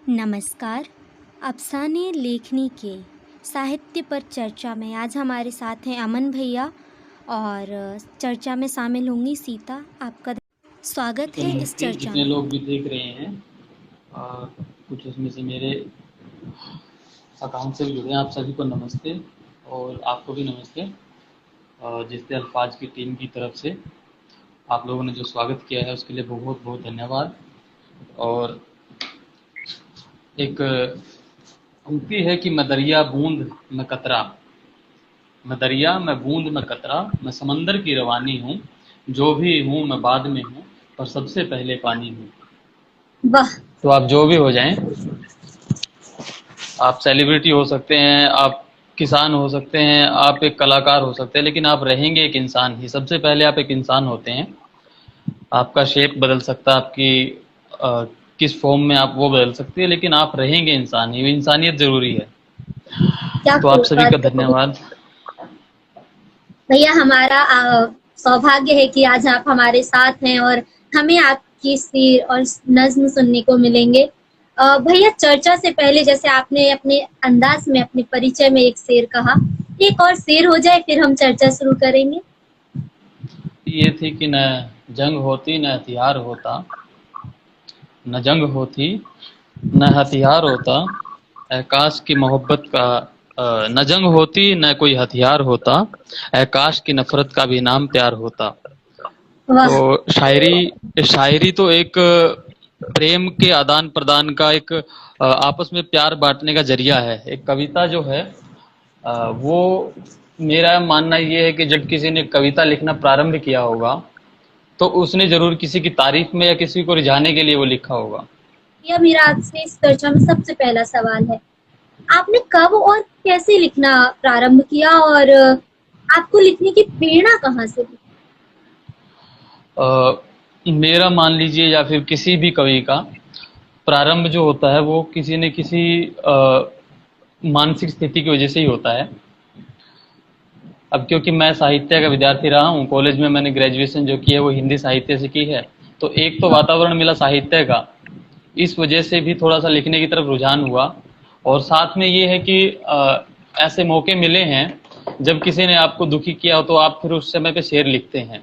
नमस्कार। अफसाने लेखनी के साहित्य पर चर्चा में आज हमारे साथ हैं अमन भैया और चर्चा में शामिल होंगी सीता। आपका स्वागत तो है इस नमस्ते, चर्चा जितने में। लोग भी देख रहे हैं। आ, कुछ उसमें से मेरे अकाउंट से भी जुड़े हैं, आप सभी को नमस्ते और आपको भी नमस्ते। जिसते अल्फाज की टीम की तरफ से आप लोगों ने जो स्वागत किया है उसके लिए बहुत बहुत धन्यवाद। और एक उक्ति है कि मैं दरिया बूंद मैं कतरा, मैं दरिया मैं बूंद मैं कतरा, मैं समंदर की रवानी हूँ, जो भी हूँ मैं बाद में हूँ, पर सबसे पहले पानी हूँ। वाह। तो आप जो भी हो जाएं, आप सेलिब्रिटी हो सकते हैं, आप किसान हो सकते हैं, आप एक कलाकार हो सकते हैं, लेकिन आप रहेंगे एक इंसान ही। सबसे पहले आप एक इंसान होते हैं। आपका शेप बदल सकता है, आपकी अ, किस फॉर्म में आप वो बदल सकते हैं, लेकिन आप रहेंगे इंसान ही। इंसानियत ज़रूरी है। क्या तो आप सभी का खूब बात है धन्यवाद। भैया। हमारा सौभाग्य है कि आज आप हमारे साथ हैं और हमें आपकी शेर और नज्म सुनने को मिलेंगे। भैया, चर्चा से पहले जैसे आपने अपने अंदाज में अपने परिचय में एक शेर कहा, एक और शेर हो जाए फिर हम चर्चा शुरू करेंगे। ये थी कि न जंग होती न हथियार होता, न जंग होती न हथियार होता, ऐ काश की मोहब्बत का न जंग होती न कोई हथियार होता, ऐ काश की नफरत का भी नाम प्यार होता। वाह। तो शायरी शायरी तो एक प्रेम के आदान प्रदान का एक आपस में प्यार बांटने का जरिया है। एक कविता जो है वो, मेरा मानना ये है कि जब किसी ने कविता लिखना प्रारंभ किया होगा तो उसने जरूर किसी की तारीफ में या किसी को रिझाने के लिए वो लिखा होगा। यह मेरा आपसे इस चर्चा में सबसे पहला सवाल है, आपने कब और कैसे लिखना प्रारंभ किया और आपको लिखने की प्रेरणा कहाँ से ली? मेरा मान लीजिए या फिर किसी भी कवि का प्रारंभ जो होता है वो किसी न किसी मानसिक स्थिति की वजह से ही होता है। अब क्योंकि मैं साहित्य का विद्यार्थी रहा हूँ, कॉलेज में मैंने ग्रेजुएशन जो की है वो हिंदी साहित्य से की है, तो एक तो वातावरण मिला साहित्य का, इस वजह से भी थोड़ा सा लिखने की तरफ रुझान हुआ। और साथ में ये है कि ऐसे मौके मिले हैं जब किसी ने आपको दुखी किया हो तो आप फिर उस समय पे शेर लिखते हैं।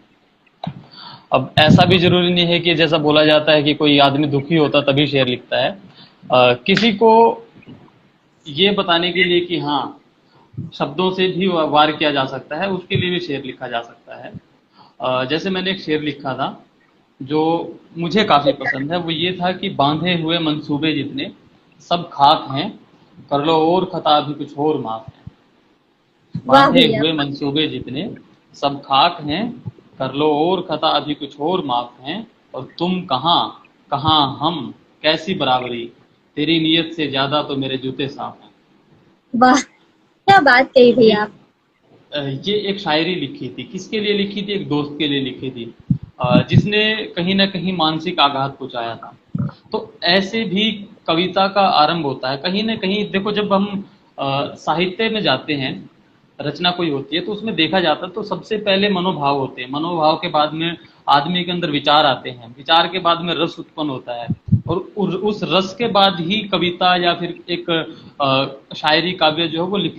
अब ऐसा भी जरूरी नहीं है कि जैसा बोला जाता है कि कोई आदमी दुखी होता तभी शेर लिखता है। किसी को ये बताने के लिए कि हाँ, शब्दों से भी वार किया जा सकता है, उसके लिए भी शेर लिखा जा सकता है। जैसे मैंने एक शेर लिखा था जो मुझे काफी पसंद है, वो ये था कि बांधे हुए मंसूबे जितने सब खाक हैं, कर लो और खता अभी कुछ और माफ है। वाह बांधे भैया। हुए मंसूबे जितने सब खाक हैं, कर लो और खता अभी कुछ और माफ हैं, और तुम कहाँ कहाँ हम, कैसी बराबरी, तेरी नीयत से ज्यादा तो मेरे जूते साफ हैं। वाह, क्या बात कही तो भैया आप। ये एक शायरी लिखी थी। किसके लिए लिखी थी? एक दोस्त के लिए लिखी थी, जिसने कहीं ना कहीं मानसिक आघात पहुंचाया था। तो ऐसे भी कविता का आरंभ होता है कहीं ना कहीं। देखो, जब हम साहित्य में जाते हैं, रचना कोई होती है तो उसमें देखा जाता है तो सबसे पहले मनोभाव होते हैं, मनोभाव के बाद में आदमी के अंदर विचार आते हैं, विचार के बाद में रस उत्पन्न होता है, और उस रस के बाद ही कविता या फिर एक शायरी काव्य जो है वो लिख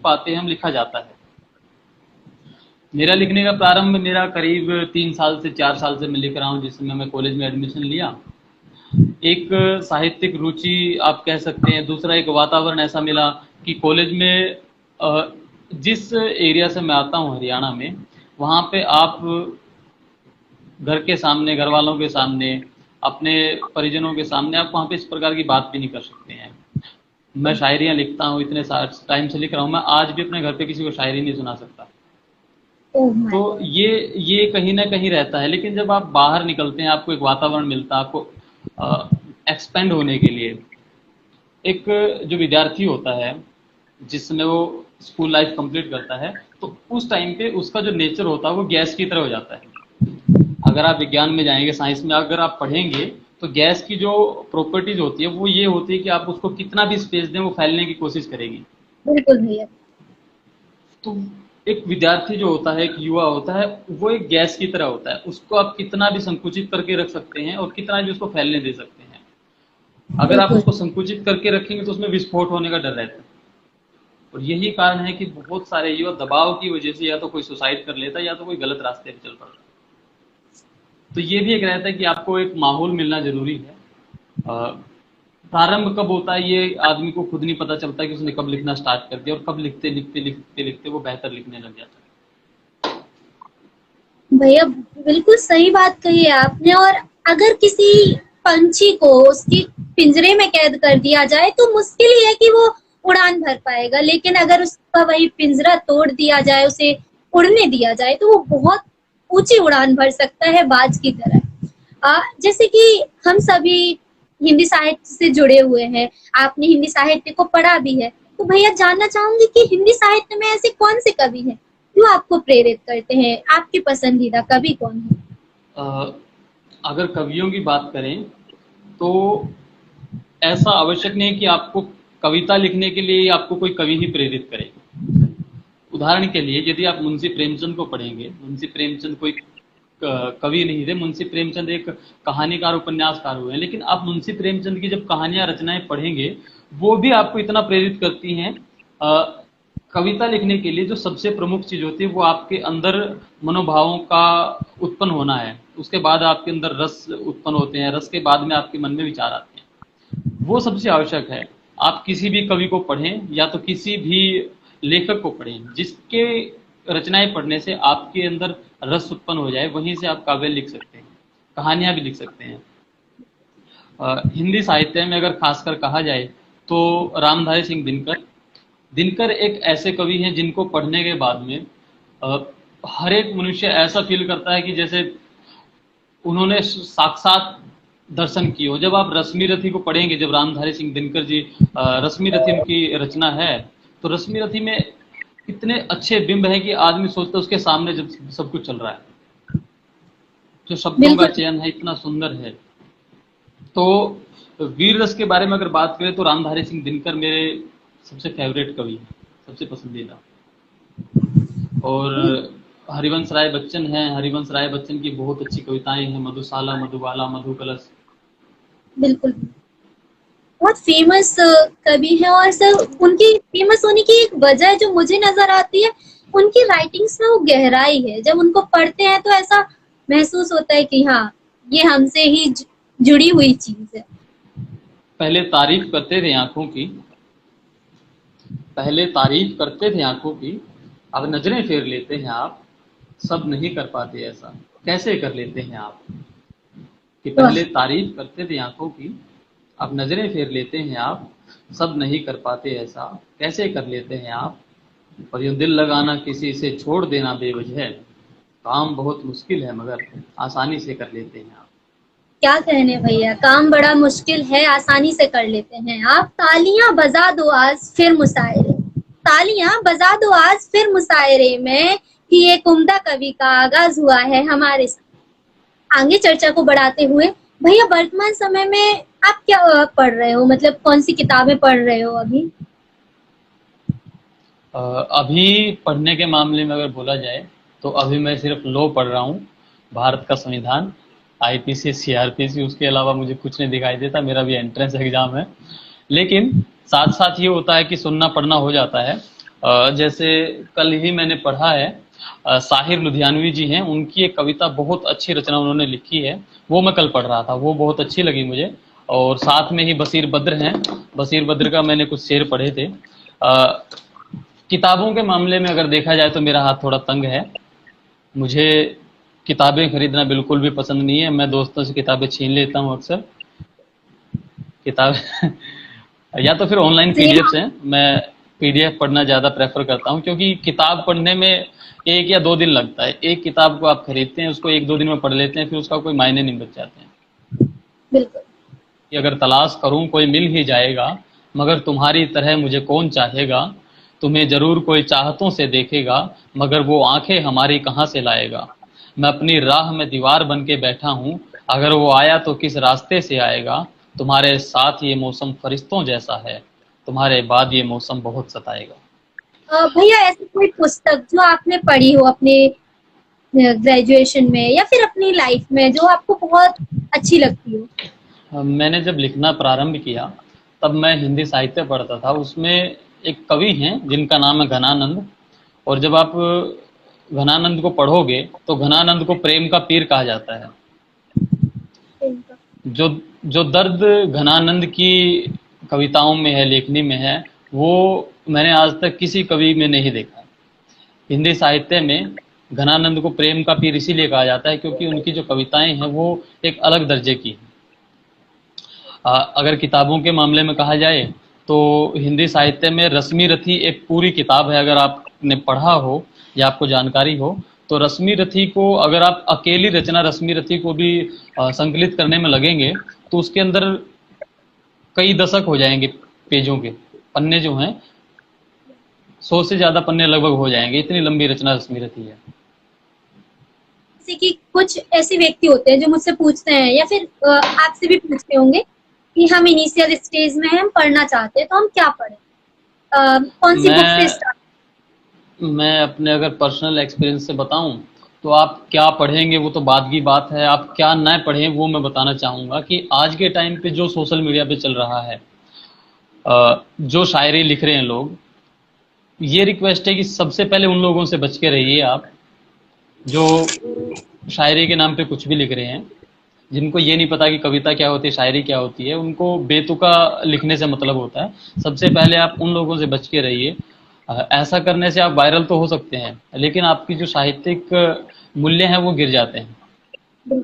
पाते हैं हम, लिखा जाता है। मेरा लिखने का प्रारंभ मेरा करीब 3 साल से 4 साल से मैं लिख रहा हूँ, जिस समय मैं कॉलेज में एडमिशन लिया। एक साहित्यिक रुचि आप कह सकते हैं, दूसरा एक वातावरण ऐसा मिला कि कॉलेज में जिस एरिया से मैं आता हूँ हरियाणा में, वहाँ पे आप घर के सामने, घर वालों के सामने, अपने परिजनों के सामने आप वहाँ पे इस प्रकार की बात भी नहीं कर सकते हैं। मैं शायरियाँ लिखता हूँ, इतने टाइम से लिख रहा हूँ, मैं आज भी अपने घर पे किसी को शायरी नहीं सुना सकता। ओह माय तो गॉड। ये कहीं ना कहीं रहता है। लेकिन जब आप बाहर निकलते हैं, आपको एक वातावरण मिलता है, आपको एक्सपेंड होने के लिए। एक जो विद्यार्थी होता है जिस समय वो स्कूल लाइफ कंप्लीट करता है, तो उस टाइम पे उसका जो नेचर होता है वो गैस की तरह हो जाता है। अगर आप विज्ञान में जाएंगे, साइंस में अगर आप पढ़ेंगे, तो गैस की जो प्रॉपर्टीज होती है वो ये होती है कि आप उसको कितना भी स्पेस दें वो फैलने की कोशिश करेगी। बिल्कुल भैया। तो एक विद्यार्थी जो होता है, एक युवा होता है, वो एक गैस की तरह होता है। उसको आप कितना भी संकुचित करके रख सकते हैं और कितना भी उसको फैलने दे सकते हैं। अगर आप बिल्कुल। उसको संकुचित करके रखेंगे तो उसमें विस्फोट होने का डर रहता है। और यही कारण है कि बहुत सारे युवा दबाव की वजह से या तो कोई सुसाइड कर लेता है या तो कोई गलत रास्ते पे चल पड़ता है। तो ये भी एक रहता है कि आपको एक माहौल मिलना जरूरी है। प्रारंभ कब होता है ये आदमी को खुद नहीं पता चलता कि उसने कब लिखना स्टार्ट कर दिया और कब लिखते लिखते लिखते लिखते वो बेहतर लिखने लग जाता है। भैया बिल्कुल सही बात कही है आपने। और अगर किसी पंछी को उसके पिंजरे में कैद कर दिया जाए तो मुश्किल ही है कि वो उड़ान भर पाएगा, लेकिन अगर उसका वही पिंजरा तोड़ दिया जाए, उसे उड़ने दिया जाए, तो वो बहुत ऊंची उड़ान भर सकता है बाज की तरह। जैसे कि हम सभी हिंदी साहित्य से जुड़े हुए हैं, आपने हिंदी साहित्य को पढ़ा भी है, तो भैया जानना चाहूंगी कि हिंदी साहित्य में ऐसे कौन से कवि हैं जो आपको प्रेरित करते हैं, आपके पसंदीदा कवि कौन है? अगर कवियों की बात करें तो ऐसा आवश्यक नहीं है कि आपको कविता लिखने के लिए आपको कोई कवि ही प्रेरित करे। उदाहरण के लिए यदि आप मुंशी प्रेमचंद को पढ़ेंगे, मुंशी प्रेमचंद कोई कवि नहीं थे, मुंशी प्रेमचंद एक कहानीकार उपन्यासकार हुए हैं, लेकिन आप मुंशी प्रेमचंद की जब कहानियां रचनाएं पढ़ेंगे वो भी आपको इतना प्रेरित करती हैं। कविता लिखने के लिए जो सबसे प्रमुख चीज होती है वो आपके अंदर मनोभावों का उत्पन्न होना है। उसके बाद आपके अंदर रस उत्पन्न होते हैं, रस के बाद में आपके मन में विचार आते हैं, वो सबसे आवश्यक है। आप किसी भी कवि को पढ़ें या तो किसी भी लेखक को पढ़ें, जिसके रचनाएं पढ़ने से आपके अंदर रस उत्पन्न हो जाए, वहीं से आप काव्य लिख सकते हैं, कहानियां भी लिख सकते हैं। हिंदी साहित्य में अगर खासकर कहा जाए तो रामधारी सिंह दिनकर एक ऐसे कवि हैं जिनको पढ़ने के बाद में हर एक मनुष्य ऐसा फील करता है कि जैसे उन्होंने साक्षात दर्शन किए हो। जब आप रश्मि रथी को पढ़ेंगे, जब रामधारी सिंह दिनकर जी रश्मि रथी उनकी रचना है, तो रश्मि रथी में इतने अच्छे बिंब है कि आदमी सोचता है उसके सामने जब सब कुछ चल रहा है। जो शब्दों का चयन है इतना सुंदर है। तो वीर रस के बारे में अगर बात करें तो रामधारी सिंह दिनकर मेरे सबसे फेवरेट कवि हैं, सबसे पसंदीदा। और हरिवंश राय बच्चन हैं, हरिवंश राय बच्चन की बहुत अच्छी कविताएं हैं, मधुशाला, मधुबाला, मधुकलश। बिल्कुल, बहुत फेमस कवि हैं। और सर उनकी फेमस होने की एक वजह जो मुझे नजर आती है, उनकी राइटिंग्स में वो गहराई है। जब उनको पढ़ते हैं तो ऐसा महसूस होता है कि हाँ, ये हमसे ही जुड़ी हुई चीज है। पहले तारीफ करते थे आंखों की, पहले तारीफ करते थे आंखों की, अब नजरें फेर लेते हैं आप, सब नहीं कर पाते ऐसा, कैसे कर लेते हैं आप। कि पहले तारीफ करते थे आंखों की, अब नजरें फेर लेते हैं आप, सब नहीं कर पाते ऐसा, कैसे कर लेते हैं आप। और यूं दिल लगाना किसी से छोड़ देना बेवजह, काम बहुत मुश्किल है मगर आसानी से कर लेते हैं आप। क्या कहने भैया, काम बड़ा मुश्किल है, आसानी से कर लेते हैं आप। तालियां बजा दो आज फिर मुशायरे, तालियां बजा दो आज फिर मुशायरे में, कि एक उम्दा कवि का आगाज हुआ है हमारे साथ। आगे चर्चा को बढ़ाते हुए भैया, वर्तमान समय में आप क्या पढ़ रहे हो, मतलब कौन सी किताबें पढ़ रहे हो अभी? अभी पढ़ने के मामले में अगर बोला जाए तो अभी मैं सिर्फ लॉ पढ़ रहा हूँ, भारत का संविधान, आईपीसी, सीआरपीसी, उसके अलावा मुझे कुछ नहीं दिखाई देता। मेरा भी एंट्रेंस एग्जाम है, लेकिन साथ साथ ये होता है कि सुनना पढ़ना हो जाता है। जैसे कल ही मैंने पढ़ा है, साहिर लुधियानवी जी हैं, उनकी एक कविता बहुत अच्छी रचना उन्होंने लिखी है, वो मैं कल पढ़ रहा था, वो बहुत अच्छी लगी मुझे। और साथ में ही बशीर बद्र हैं, बशीर बद्र का मैंने कुछ शेर पढ़े थे। किताबों के मामले में अगर देखा जाए तो मेरा हाथ थोड़ा तंग है, मुझे किताबें खरीदना बिल्कुल भी पसंद नहीं है। मैं दोस्तों से किताबें छीन लेता हूँ अक्सर, किताब या तो फिर ऑनलाइन पीडीएफ हैं, मैं पीडीएफ पढ़ना ज़्यादा प्रेफर करता हूँ, क्योंकि किताब पढ़ने में 1 या 2 दिन लगता है। एक किताब को आप खरीदते हैं, उसको 1-2 दिन में पढ़ लेते हैं, फिर उसका कोई मायने नहीं बच जाते हैं। बिल्कुल। कि अगर तलाश करूँ कोई मिल ही जाएगा, मगर तुम्हारी तरह मुझे कौन चाहेगा, तुम्हें जरूर कोई चाहतों से देखेगा, मगर वो आंखें हमारी कहाँ से लाएगा। मैं अपनी राह में दीवार बन के बैठा हूँ, अगर वो आया तो किस रास्ते से आएगा। तुम्हारे साथ ये मौसम फरिश्तों जैसा है, तुम्हारे बाद ये मौसम बहुत सताएगा। भैया, ऐसी कोई पुस्तक जो आपने पढ़ी हो अपने ग्रेजुएशन में या फिर अपनी लाइफ में, जो आपको बहुत अच्छी लगती हो? मैंने जब लिखना प्रारंभ किया तब मैं हिंदी साहित्य पढ़ता था। उसमें एक कवि हैं जिनका नाम है घनानंद, और जब आप घनानंद को पढ़ोगे तो घनानंद को प्रेम का पीर कहा जाता है। जो जो दर्द घनानंद की कविताओं में है, लेखनी में है, वो मैंने आज तक किसी कवि में नहीं देखा। हिंदी साहित्य में घनानंद को प्रेम का पीर इसीलिए कहा जाता है क्योंकि उनकी जो कविताएं हैं वो एक अलग दर्जे की हैं। अगर किताबों के मामले में कहा जाए तो हिंदी साहित्य में रश्मि रथी एक पूरी किताब है। अगर आपने पढ़ा हो या आपको जानकारी हो तो रश्मि रथी को, अगर आप अकेली रचना रश्मि रथी को भी संकलित करने में लगेंगे तो उसके अंदर कई दशक हो जाएंगे। पेजों के पन्ने जो हैं 100 से ज्यादा पन्ने लगभग हो जाएंगे, इतनी लंबी रचना रश्मि रथी है। जैसे कि कुछ ऐसे व्यक्ति होते हैं जो मुझसे पूछते हैं या फिर आपसे भी पूछते होंगे कि हम इनिशियल स्टेज में हैं, हम पढ़ना चाहते हैं तो हम क्या पढ़ें, कौन सी बुक से स्टार्ट? मैं अपने अगर पर्सनल एक्सपीरियंस से बताऊं तो आप क्या पढ़ेंगे वो तो बाद की बात है, आप क्या न पढ़ें वो मैं बताना चाहूँगा कि आज के टाइम पे जो सोशल मीडिया पे चल रहा है, जो शायरी लिख रहे हैं लोग, ये रिक्वेस्ट है कि सबसे पहले उन लोगों से बच के रहिए आप जो शायरी के नाम पे कुछ भी लिख रहे हैं, जिनको ये नहीं पता कि कविता क्या होती है, शायरी क्या होती है, उनको बेतुका लिखने से मतलब होता है। सबसे पहले आप उन लोगों से बच के रहिए। ऐसा करने से आप वायरल तो हो सकते हैं लेकिन आपकी जो साहित्यिक मूल्य हैं वो गिर जाते हैं।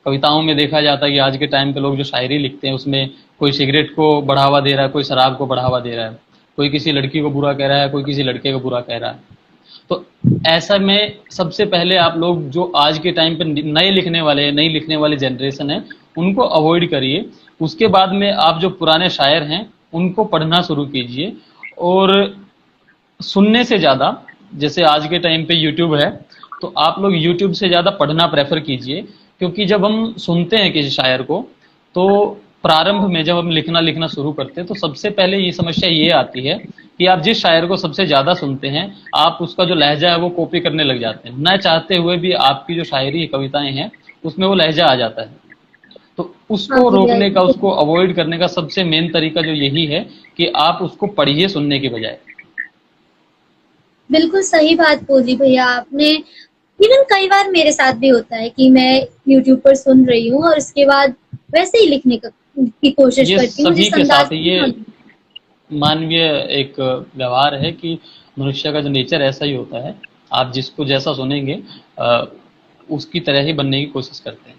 कविताओं में देखा जाता है कि आज के टाइम पे लोग जो शायरी लिखते हैं उसमें कोई सिगरेट को बढ़ावा दे रहा है, कोई शराब को बढ़ावा दे रहा है, कोई किसी लड़की को बुरा कह रहा है, कोई किसी लड़के को बुरा कह रहा है। तो ऐसा में सबसे पहले आप लोग जो आज के टाइम पे नए लिखने वाले, नई लिखने वाली जनरेशन है, उनको अवॉइड करिए। उसके बाद में आप जो पुराने शायर हैं उनको पढ़ना शुरू कीजिए। और सुनने से ज़्यादा, जैसे आज के टाइम पे यूट्यूब है तो आप लोग यूट्यूब से ज़्यादा पढ़ना प्रेफर कीजिए। क्योंकि जब हम सुनते हैं किसी शायर को तो प्रारंभ में जब हम लिखना शुरू करते हैं तो सबसे पहले ये समस्या ये आती है कि आप जिस शायर को सबसे ज़्यादा सुनते हैं आप उसका जो लहजा है वो कॉपी करने लग जाते हैं। न चाहते हुए भी आपकी जो शायरी कविताएं हैं उसमें वो लहजा आ जाता है। तो उसको रोकने का, उसको अवॉइड करने का सबसे मेन तरीका जो यही है कि आप उसको पढ़िए सुनने के बजाय। बिल्कुल सही बात बोली भैया आपने। इवन कई बार मेरे साथ भी होता है कि मैं YouTube पर सुन रही हूँ और उसके बाद वैसे ही लिखने की कोशिश करती हूँ। सभी के साथ ये मानवीय एक व्यवहार है कि मनुष्य का जो नेचर ऐसा ही होता है। आप जिसको जैसा सुनेंगे उसकी तरह ही बनने की कोशिश करते हैं।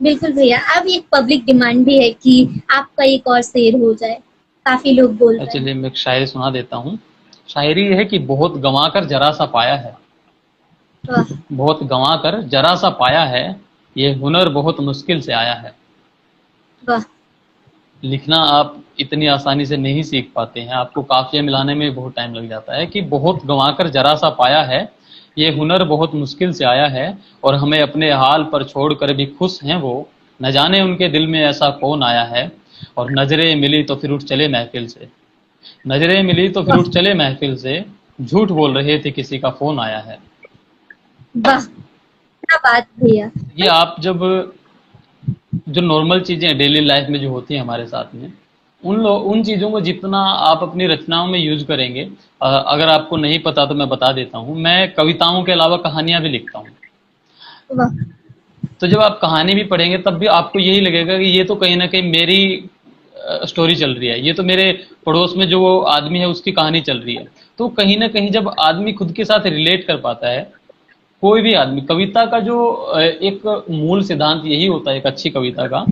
बिल्कुल भैया। अब एक पब्लिक डिमांड भी है कि आपका एक और शेर हो जाए, काफी लोग बोल रहे हैं। चलिए मैं एक शायरी सुना देता हूँ। शायरी है कि बहुत गंवा कर जरा सा पाया है, बहुत गंवा कर जरा सा पाया है, ये हुनर बहुत मुश्किल से आया है। लिखना आप इतनी आसानी से नहीं सीख पाते हैं, आपको काफिया मिलाने में बहुत टाइम लग जाता है। कि बहुत गंवा कर जरा सा पाया है, ये हुनर बहुत मुश्किल से आया है, और हमें अपने हाल पर छोड़कर भी खुश हैं वो, न जाने उनके दिल में ऐसा कौन आया है। और नजरें मिली तो फिर उठ चले महफिल से, नजरें मिली तो फिर उठ चले महफिल से, झूठ बोल रहे थे किसी का फोन आया है। वाह, क्या बात भैया। ये आप जब जो नॉर्मल चीजें डेली लाइफ में जो होती हैं हमारे साथ में, उन चीजों को जितना आप अपनी रचनाओं में यूज करेंगे। अगर आपको नहीं पता तो मैं बता देता हूँ, मैं कविताओं के अलावा कहानियां भी लिखता हूँ। तो जब आप कहानी भी पढ़ेंगे तब भी आपको यही लगेगा कि ये तो कहीं ना कहीं मेरी स्टोरी चल रही है, ये तो मेरे पड़ोस में जो आदमी है उसकी कहानी चल रही है। तो कहीं ना कहीं जब आदमी खुद के साथ रिलेट कर पाता है, कोई भी आदमी, कविता का जो एक मूल सिद्धांत यही होता है एक अच्छी कविता का,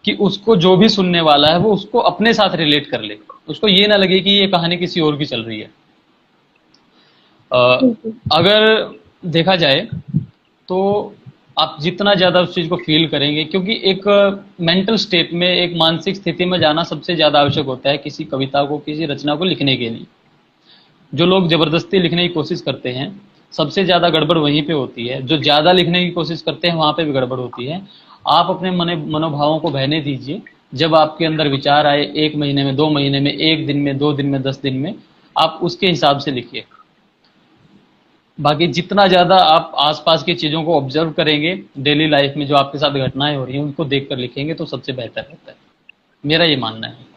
कि उसको जो भी सुनने वाला है वो उसको अपने साथ रिलेट कर ले, उसको ये ना लगे कि ये कहानी किसी और की चल रही है। अगर देखा जाए तो आप जितना ज्यादा उस चीज को फील करेंगे, क्योंकि एक मेंटल स्टेट में, एक मानसिक स्थिति में जाना सबसे ज्यादा आवश्यक होता है किसी कविता को, किसी रचना को लिखने के लिए। जो लोग जबरदस्ती लिखने की कोशिश करते हैं सबसे ज्यादा गड़बड़ वहीं पे होती है। जो ज्यादा लिखने की कोशिश करते हैं वहां पे भी गड़बड़ होती है। आप अपने मनोभावों को बहने दीजिए। जब आपके अंदर विचार आए, 1 महीने में, 2 महीने में, 1 दिन में, 2 दिन में, 10 दिन में, आप उसके हिसाब से लिखिए। बाकी जितना ज़्यादा आप आसपास की चीज़ों को ऑब्जर्व करेंगे, डेली लाइफ में जो आपके साथ घटनाएं हो रही हैं उनको देख कर लिखेंगे तो सबसे बेहतर रहता है, मेरा ये मानना है।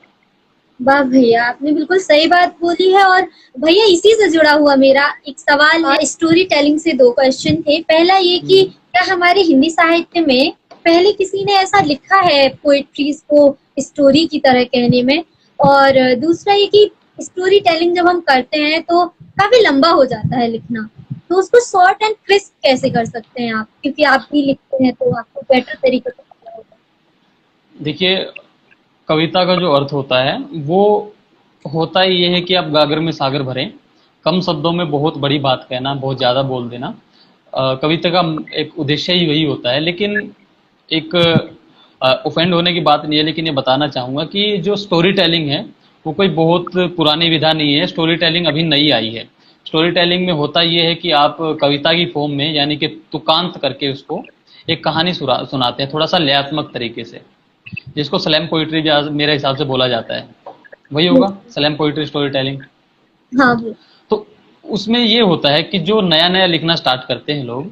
वाह भैया, आपने बिल्कुल सही बात बोली है। और भैया, इसी से जुड़ा हुआ मेरा एक सवाल है। स्टोरी टेलिंग से दो क्वेश्चन थे। पहला ये कि क्या हमारे हिंदी साहित्य में पहले किसी ने ऐसा लिखा है पोएट्रीज को स्टोरी की तरह कहने में? और दूसरा ये कि स्टोरी टेलिंग जब हम करते हैं तो काफी लंबा हो जाता है लिखना, तो उसको शॉर्ट एंड क्रिस्प कैसे कर सकते हैं आप? क्योंकि आप भी लिखते हैं तो आपको बेटर तरीके से पता होगा। देखिए, कविता का जो अर्थ होता है वो होता ही ये है कि आप गागर में सागर भरें, कम शब्दों में बहुत बड़ी बात कहना, बहुत ज़्यादा बोल देना। कविता का एक उद्देश्य ही वही होता है। लेकिन एक ऑफेंड होने की बात नहीं है, लेकिन ये बताना चाहूँगा कि जो स्टोरी टेलिंग है वो कोई बहुत पुरानी विधा नहीं है। स्टोरी टेलिंग अभी नई आई है। स्टोरी टेलिंग में होता ये है कि आप कविता की फॉर्म में, यानी कि तुकांत करके उसको एक कहानी सुनाते हैं, थोड़ा सा लयात्मक तरीके से, जिसको स्लैम पोइट्री मेरे हिसाब से बोला जाता है। वही होगा स्लैम पोइट्री, स्टोरी टेलिंग। हाँ वो। तो उसमें ये होता है कि जो नया नया लिखना स्टार्ट करते हैं लोग,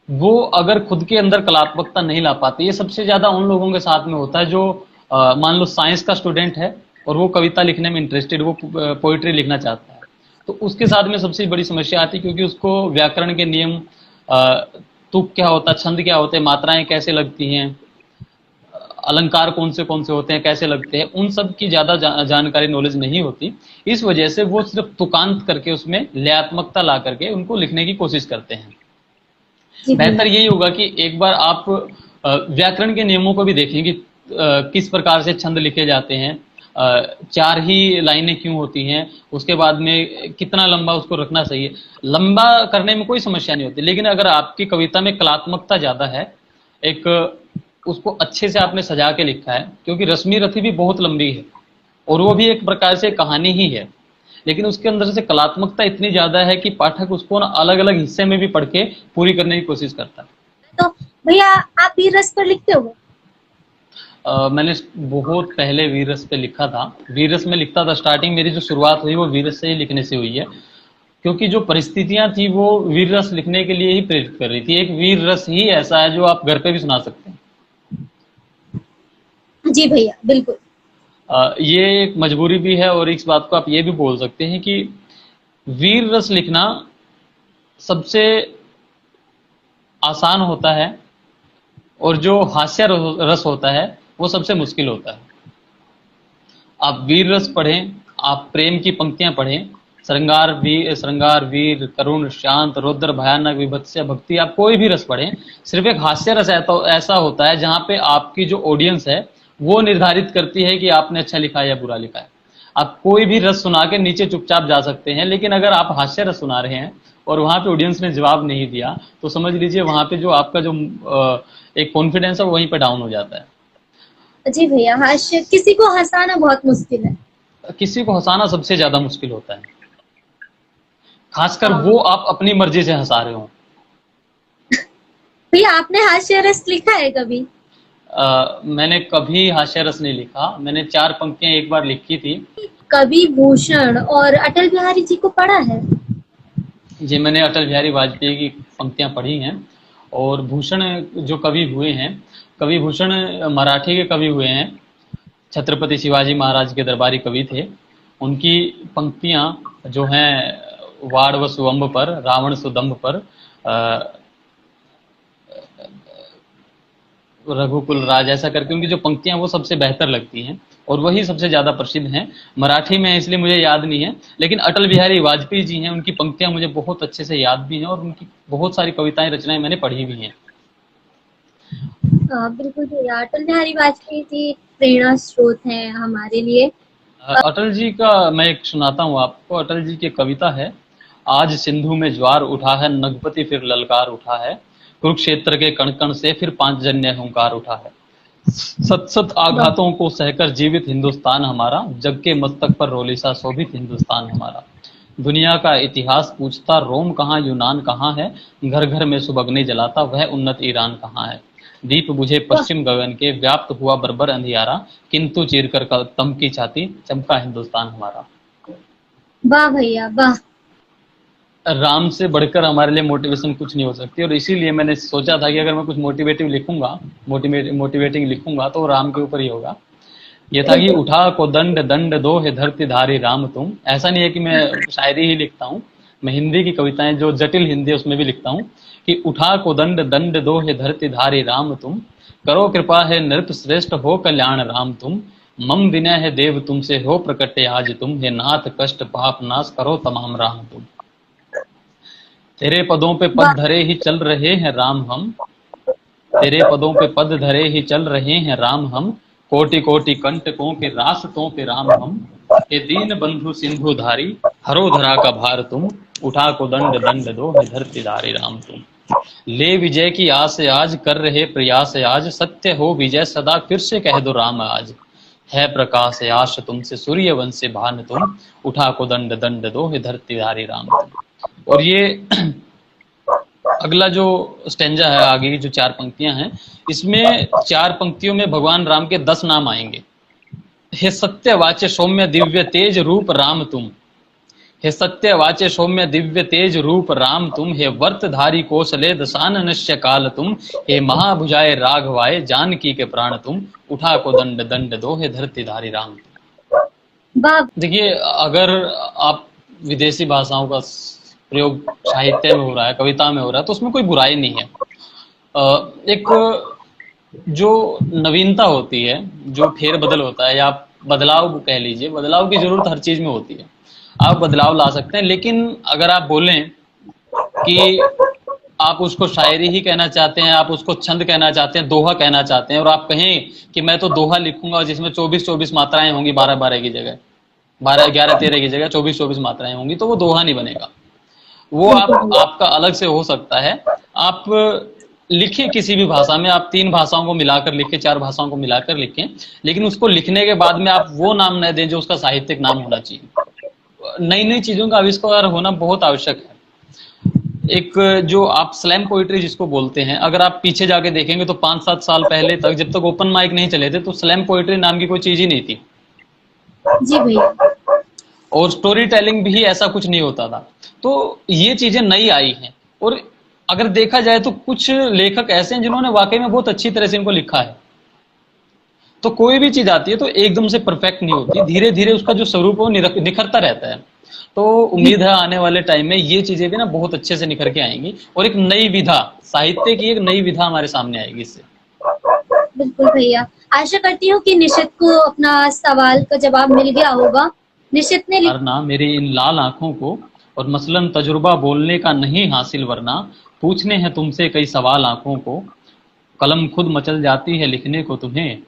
वो अगर खुद के अंदर कलात्मकता नहीं ला पाते, ये सबसे ज्यादा उन लोगों के साथ में होता है जो मान लो साइंस का स्टूडेंट है और वो कविता लिखने में इंटरेस्टेड, वो पोइट्री लिखना चाहता है, तो उसके साथ में सबसे बड़ी समस्या आती है, क्योंकि उसको व्याकरण के नियम, तुक क्या होता है, छंद क्या होते हैं, मात्राएं कैसे लगती हैं, अलंकार कौन से होते हैं, कैसे लगते हैं, उन सब की ज्यादा जानकारी, नॉलेज नहीं होती। इस वजह से वो सिर्फ तुकांत करके उसमें लयात्मकता ला करके उनको लिखने की कोशिश करते हैं। बेहतर यही होगा कि एक बार आप व्याकरण के नियमों को भी देखें कि किस प्रकार से छंद लिखे जाते हैं, चार ही लाइनें क्यों होती हैं, उसके बाद में कितना लंबा उसको रखना चाहिए। लंबा करने में कोई समस्या नहीं होती, लेकिन अगर आपकी कविता में कलात्मकता ज्यादा है, एक उसको अच्छे से आपने सजा के लिखा है, क्योंकि रश्मि रथी भी बहुत लंबी है और वो भी एक प्रकार से कहानी ही है, लेकिन उसके अंदर से कलात्मकता इतनी ज्यादा है कि पाठक उसको ना अलग अलग हिस्से में भी पढ़ के पूरी करने की कोशिश करता है। तो भैया, आप वीर रस पर लिखते हो? मैंने बहुत पहले वीर रस पे लिखा था। वीर रस में लिखता था, स्टार्टिंग मेरी जो शुरुआत हुई वो वीर रस से ही लिखने से हुई है, क्योंकि जो परिस्थितियां थी वो वीर रस लिखने के लिए ही प्रेरित कर रही थी। एक वीर रस ही ऐसा है जो आप घर पे भी सुना सकते हैं। जी भैया, बिल्कुल। ये एक मजबूरी भी है, और इस बात को आप ये भी बोल सकते हैं कि वीर रस लिखना सबसे आसान होता है, और जो हास्य रस होता है वो सबसे मुश्किल होता है। आप वीर रस पढ़ें, आप प्रेम की पंक्तियां पढ़ें, श्रृंगार वीर करुण शांत रौद्र भयानक विभत्स्य भक्ति, आप कोई भी रस पढ़ें, सिर्फ एक हास्य रस ऐसा होता है जहां पे आपकी जो ऑडियंस है वो निर्धारित करती है कि आपने अच्छा लिखा है या बुरा लिखा है। आप कोई भी रस सुना के नीचे चुपचाप जा सकते हैं, लेकिन अगर आप हास्य रस सुना रहे हैं और वहां पे ऑडियंस ने जवाब नहीं दिया, तो समझ लीजिए वहां पे जो आपका जो एक कॉन्फिडेंस है वो वहीं पे डाउन हो जाता है। जी भैया, हास्य, किसी को हंसाना बहुत मुश्किल है। किसी को हंसाना सबसे ज्यादा मुश्किल होता है, खासकर वो आप अपनी मर्जी से हंसा रहे हो। भैया, आपने हास्य रस लिखा है कभी? मैंने कभी हास्य रस नहीं लिखा। मैंने 4 पंक्तियां एक बार लिखी थी। कवि भूषण और अटल बिहारी जी को पढ़ा है? जी, मैंने अटल बिहारी वाजपेयी की पंक्तियां पढ़ी हैं। और भूषण जो कवि हुए हैं, कवि भूषण मराठी के कवि हुए हैं, छत्रपति शिवाजी महाराज के दरबारी कवि थे। उनकी पंक्तियां जो हैं, वाड़ व सुअंब पर रावण सुदंभ पर रघुकुल राज, ऐसा करके उनकी जो पंक्तियां वो सबसे बेहतर लगती हैं और वही सबसे ज्यादा प्रसिद्ध हैं। मराठी में इसलिए मुझे याद नहीं है, लेकिन अटल बिहारी वाजपेयी जी हैं, उनकी पंक्तियां मुझे बहुत अच्छे से याद भी हैं और उनकी बहुत सारी कविताएं, रचनाएं मैंने पढ़ी भी हैं। बिल्कुल भैया, अटल बिहारी वाजपेयी जी प्रेरणा स्रोत हैं हमारे लिए। अटल जी का मैं एक सुनाता हूँ आपको। अटल जी की कविता है, आज सिंधु में ज्वार उठा है, नगपति फिर ललकार उठा है, कुरुक्षेत्र के कण कण से फिर पांचजन्य हुंकार उठा है, सत सत आघातों को सहकर जीवित हिंदुस्तान हमारा, जग के मस्तक पर रोलिसा शोभित हिंदुस्तान हमारा। दुनिया का इतिहास पूछता रोम कहाँ यूनान कहाँ है, घर घर में सुबगने जलाता वह उन्नत ईरान कहाँ है। दीप बुझे पश्चिम गगन के व्याप्त हुआ बर्बर अंधियारा, किंतु चीर कर तम की छाती चमका हिंदुस्तान हमारा। वाह भैया वाह। राम से बढ़कर हमारे लिए मोटिवेशन कुछ नहीं हो सकती, और इसीलिए मैंने सोचा था कि अगर मैं कुछ मोटिवेटिव लिखूंगा, मोटिवेटिंग लिखूंगा तो राम के ऊपर ही होगा। ये था कि उठा को दंड दंड दो है धरती धारी राम तुम। ऐसा नहीं है कि मैं शायरी ही लिखता हूँ, मैं हिंदी की कविताएं जो जटिल हिंदी है उसमें भी लिखता हूँ कि उठा को दंड दंड दो है धरती धारी राम तुम, करो कृपा है नृप श्रेष्ठ हो कल्याण राम तुम, मम विनय है देव तुमसे हो प्रकटे आज तुम, हे नाथ कष्ट पाप नाश करो तमाम राम तुम। तेरे पदों पे पद धरे ही चल रहे हैं राम हम, तेरे पदों पे पद धरे ही चल रहे हैं राम हम, कोटि कोटि कंटकों के रास्तों पे राम हम, हे दीन बंधु सिंधु धारी हरो धरा का भार तुम, उठा को दंड दंड दो है धरती धारी राम तुम। ले विजय की आस आज कर रहे प्रयास आज, सत्य हो विजय सदा फिर से कह दो राम आज, है प्रकाश आश तुमसे सूर्य वंश भान तुम, उठा को दंड दंड दो है धरती धारी राम तुम। और ये अगला जो स्टेंजा है, आगे की जो 4 पंक्तियां हैं, इसमें 4 पंक्तियों में भगवान राम के 10 नाम आएंगे। हे सत्य वाच्य सौम्य दिव्य तेज रूप राम तुम, हे सत्य वाच्य सौम्य दिव्य तेज रूप राम तुम, हे वर्तधारी कौशले दशाननस्य काल तुम, हे महाभुजाए राघवाए जानकी के प्राण तुम, उठा को दंड दंड दो है धरती धारी राम तुम। देखिए, अगर आप विदेशी भाषाओं का प्रयोग साहित्य में हो रहा है, कविता में हो रहा है, तो उसमें कोई बुराई नहीं है। एक जो नवीनता होती है, जो फेरबदल होता है, या आप बदलाव कह लीजिए, बदलाव की जरूरत हर चीज में होती है, आप बदलाव ला सकते हैं। लेकिन अगर आप बोलें कि आप उसको शायरी ही कहना चाहते हैं, आप उसको छंद कहना चाहते हैं, दोहा कहना चाहते हैं, और आप कहें कि मैं तो दोहा लिखूंगा जिसमें 24-24 मात्राएं होंगी, 12-12 की जगह 11-13 की जगह 24-24 मात्राएं होंगी, तो वो दोहा नहीं बनेगा। वो आपका अलग से हो सकता है। आप लिखिए किसी भी भाषा में, आप 3 भाषाओं को मिलाकर लिखें, 4 भाषाओं को मिलाकर लिखें, लेकिन उसको लिखने के बाद में आप वो नाम न दें जो उसका साहित्यिक नाम होना चाहिए। नई नई चीजों का आविष्कार होना बहुत आवश्यक है। एक जो आप स्लैम पोइट्री जिसको बोलते हैं, अगर आप पीछे जाके देखेंगे तो 5-7 साल पहले तक, जब तक ओपन माइक नहीं चले थे, तो स्लैम पोइट्री नाम की कोई चीज ही नहीं थी। जी भैया। और स्टोरी टेलिंग भी ऐसा कुछ नहीं होता था। तो ये चीजें नई आई हैं, और अगर देखा जाए तो कुछ लेखक ऐसे हैं जिन्होंने वाकई में बहुत अच्छी तरह से इनको लिखा है। तो कोई भी चीज आती है तो एकदम से परफेक्ट नहीं होती, धीरे धीरे उसका जो स्वरूप है वो निखरता रहता है। तो उम्मीद है आने वाले टाइम में ये चीजें भी ना बहुत अच्छे से निखर के आएंगी, और एक नई विधा, साहित्य की एक नई विधा हमारे सामने आएगी इससे। बिल्कुल भैया, आशा करती हूँ कि निशित को अपना सवाल का जवाब मिल गया होगा। निशित ने वरना मेरी इन लाल आंखों को और मसलन तजुर्बा बोलने का नहीं हासिल, वरना पूछने हैं तुमसे कई सवाल आंखों को, कलम खुद मचल जाती है लिखने को तुम्हें,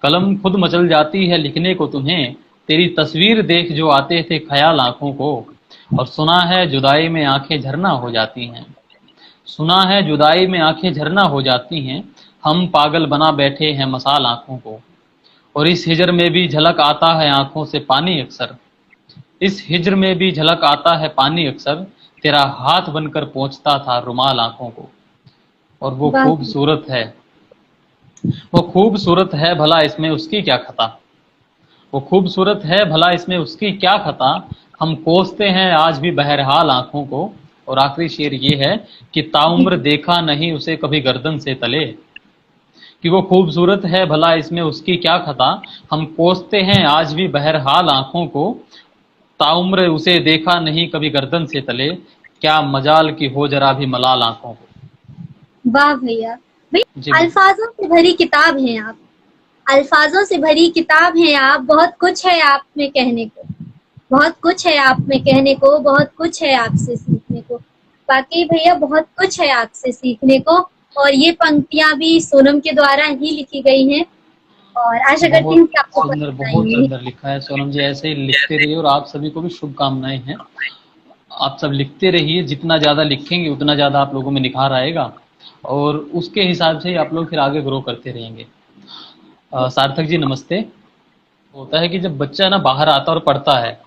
कलम खुद मचल जाती है लिखने को तुम्हें, तेरी तस्वीर देख जो आते थे ख्याल आंखों को, और सुना है जुदाई में आंखें झरना हो जाती हैं, सुना है जुदाई में आंखें झरना हो जाती हैं, हम पागल बना बैठे हैं मसाल आंखों को, और इस हिजर में भी झलक आता है आंखों से पानी अक्सर, इस हिजर में भी झलक आता है पानी अक्सर, तेरा हाथ बनकर पहुंचता था रुमाल आंखों को। और वो खूबसूरत है, वो खूबसूरत है भला इसमें उसकी क्या खता, वो खूबसूरत है भला इसमें उसकी क्या खता, हम कोसते हैं आज भी बहरहाल आंखों को। और आखिरी शेर ये है कि ताउम्र देखा नहीं उसे कभी गर्दन से तले, कि वो खूबसूरत है भला इसमें उसकी क्या खता, हम कोसते हैं आज भी बहरहाल आंखों को, ताउम्र उसे देखा नहीं कभी गर्दन से तले, क्या मजाल की हो जरा भी मलाल आंखों को। वाह भैया, अल्फाजों से भरी किताब हैं आप, अल्फाजों से भरी किताब हैं आप, बहुत कुछ है आप में कहने को, बहुत कुछ है आप में कहने को, बहुत कुछ है आपसे सीखने को। बाकी भैया बहुत कुछ है आपसे सीखने को, और ये पंक्तियां भी सोनम के द्वारा ही लिखी गई हैं, और आशा करती हूँ कि आपको सुंदर, बहुत सुंदर लिखा है सोनम जी। ऐसे ही लिखते रहिए, और आप सभी को भी शुभकामनाएं हैं। आप सब लिखते रहिए, जितना ज्यादा लिखेंगे उतना ज्यादा आप लोगों में निखार आएगा, और उसके हिसाब से ही आप लोग फिर आगे ग्रो करते रहेंगे। सार्थक जी नमस्ते। होता है कि जब बच्चा ना बाहर आता और पढ़ता है,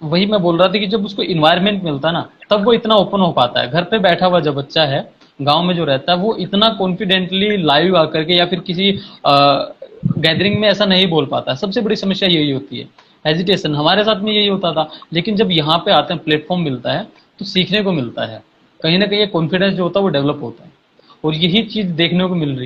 वही मैं बोल रहा था कि जब उसको इन्वायरमेंट मिलता है ना, तब वो इतना ओपन हो पाता है। घर पे बैठा हुआ जब बच्चा है, गांव में जो रहता है, वो इतना कॉन्फिडेंटली लाइव आकर के या फिर किसी गैदरिंग में ऐसा नहीं बोल पाता है। सबसे बड़ी समस्या यही होती है, हेजिटेशन। हमारे साथ में यही होता था, लेकिन जब यहाँ पे आते हैं, प्लेटफॉर्म मिलता है, तो सीखने को मिलता है, कहीं ना कहीं कॉन्फिडेंस जो होता है वो डेवलप होता है, और यही चीज देखने को मिल रही है।